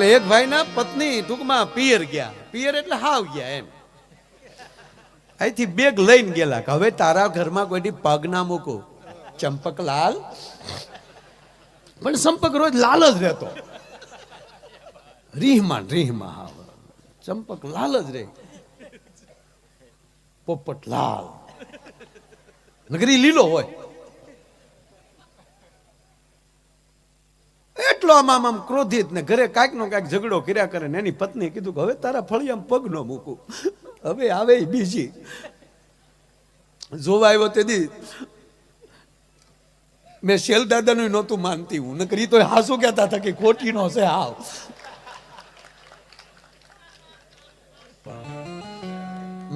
એટલે એક ભાઈના પત્ની ટૂંકમાં પિયર ગયા. પિયર એટલે હાવ ગયા એમ. અહીંથી બેગ લઈને ગયેલા કે હવે તારા ઘરમાં કોઈથી પગ ના મૂકો. ચંપકલાલ પણ ચંપક રોજ લાલ જ રહેતો. રીહમાં હાવ ચંપક લાલ જ રહે. પોપટ લાલ નગરી લીલો હોય. એટલો આમ ક્રોધિત ને ઘરે કાંઈક નો કાંઈક ઝઘડો કર્યા કરે ને એની પત્નીએ કીધું કે હવે તારા ફળિયામાં પગ ન મૂકું. હવે આવે બીજી જોવા આવ્યો તેથી મેં શેલ દાદાનું નહોતું માનતી હું નકરી તો હાસુ કહેતા હતા કે ખોટી નો છે હાવ.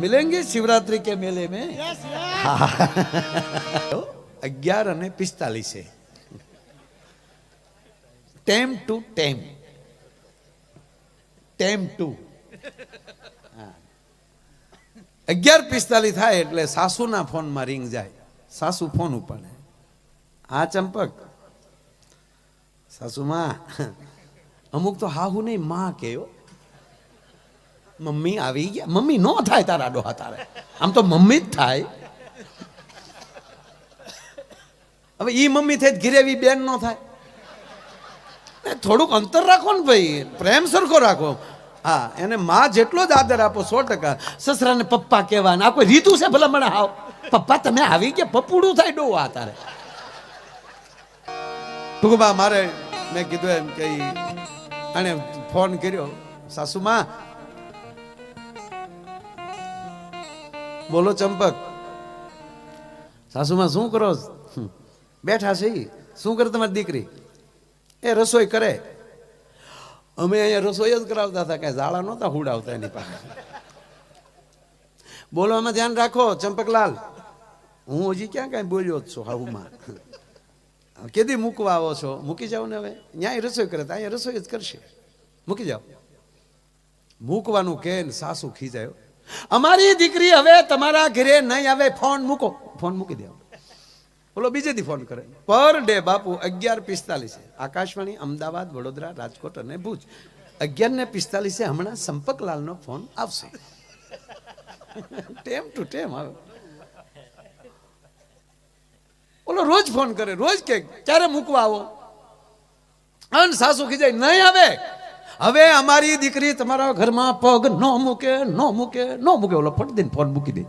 मिलेंगे शिवरात्रि के मेले में. 11:45 टेम टू 11:45 થાય એટલે સાસુના ફોનમાં રિંગ જાય. સાસુ ફોન ઉપાડે. હા ચંપક. સાસુ માં અમુક તો હાહુ નહીં માં કેયો. મમ્મી આવી ગયા. મમ્મી નો થાય તારા ડોહા તારે, આમ તો મમ્મી જ થાય. હવે ઈ મમ્મી થાય ઘીરેવી બેન નો થાય. થોડુંક અંતર રાખો ને ભાઈ, પ્રેમ સરખો રાખો. હા એને માં જેટલો જ આદર આપો 100%. સસરાને પપ્પા કહેવાના આ કોઈ રીતું છે ભલા મને હાવ પપ્પા તમે આવી ગયા પપ્પુડું થાય ડોહા તારે. ટૂંકમાં મારે મેં કીધું એમ કે આને ફોન કર્યો. સાસુમાં બોલો ચંપક. સાસુમાં શું કરો? બેઠા છે. શું કરે તમારી દીકરી? એ રસોઈ કરે. અમે અહીંયા રસોઈ જ કરાવતા હતા, કઈ ઝાડા નહોતા હુડાવતા એની પાસે. બોલવામાં ધ્યાન રાખો ચંપકલાલ. હું હજી ક્યાં કઈ બોલ્યો જ છું હાઉમાં. કેદી મૂકવા આવો છો? મૂકી જાઓ ને હવે. ન્યાય રસોઈ કરે તો અહીંયા રસોઈ જ કરશે. મૂકી જાઓ. મૂકવાનું કે સાસુ ખીજાયો. અમારી દીકરી હવે તમારા ઘરે નહીં આવે. ફોન મૂકો. ફોન મૂકી દે. બોલો બીજેથી ફોન કરે. પર ડે બાપુ 11:45 આકાશવાણી અમદાવાદ, વડોદરા, રાજકોટ અને ભુજ. 11:45 હમણાં ચંપકલાલનો ફોન આવશે. ટેમ ટુ ટેમ આવે. બોલો રોજ ફોન કરે. રોજ કે ક્યારે મૂકવા આવો? અન સાસુ ખીજાય નહીં આવે. હવે અમારી દીકરી તમારા ઘરમાં પગ નો મૂકે. ઓલો ફટ દઈને ફોન મૂકી દે.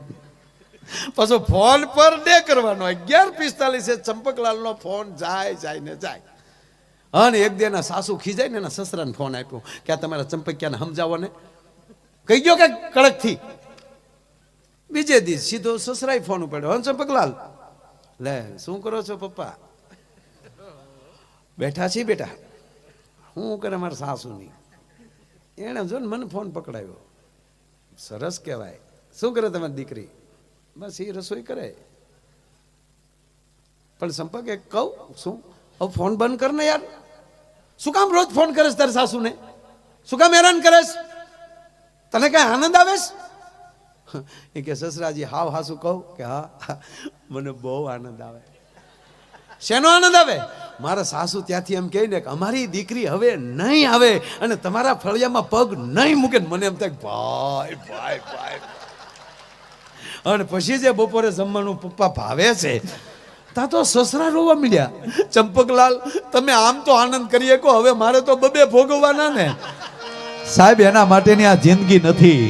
પાછો ફોન પર ડે કરવાનો. 11:45 ચંપકલાલ નો ફોન જાય. અને એક દેના સાસુ ખીજાય ને એના સસરાને ફોન આપ્યો કે આ તમારા ચંપકિયાને સમજાવો ને કહી ગયો કે કડક થી. બીજે દિવસ સીધો સસરાય ફોન ઉપાડ્યો. હા ચંપકલાલ લે શું કરો છો પપ્પા? બેઠા છીએ બેટા. શું કરે મારા સાસુની? એને જો ને મને ફોન પકડાયો. સરસ કહેવાય. શું કરે તમારી દીકરી? બસ એ રસોઈ કરે. પણ સંપર્ક એક કહું શું હવે ફોન બંધ કર ને યાર. શું કામ રોજ ફોન કરે તારી સાસુને? શું કામ હેરાન કરે? તને કઈ આનંદ આવે? એ કે સસરાજી હાવ હાસુ કહું કે હા મને બહુ આનંદ આવે. શેનો આનંદ આવે? મારા સાસુ ત્યાંથી એમ કહે ને કે અમારી દીકરી હવે નહીં આવે અને તમારા ફળિયામાં પગ નહીં મૂકે. મને એમ થાય ભાઈ. અને પછી જે બપોરે જમવાનું પપ્પા ભાવે છે તા તો સસરા રોવા મળ્યા. ચંપકલાલ તમે આમ તો આનંદ કરીએ કો, હવે મારે તો બબે ભોગવવાના ને. સાહેબ એના માટેની આ જિંદગી નથી.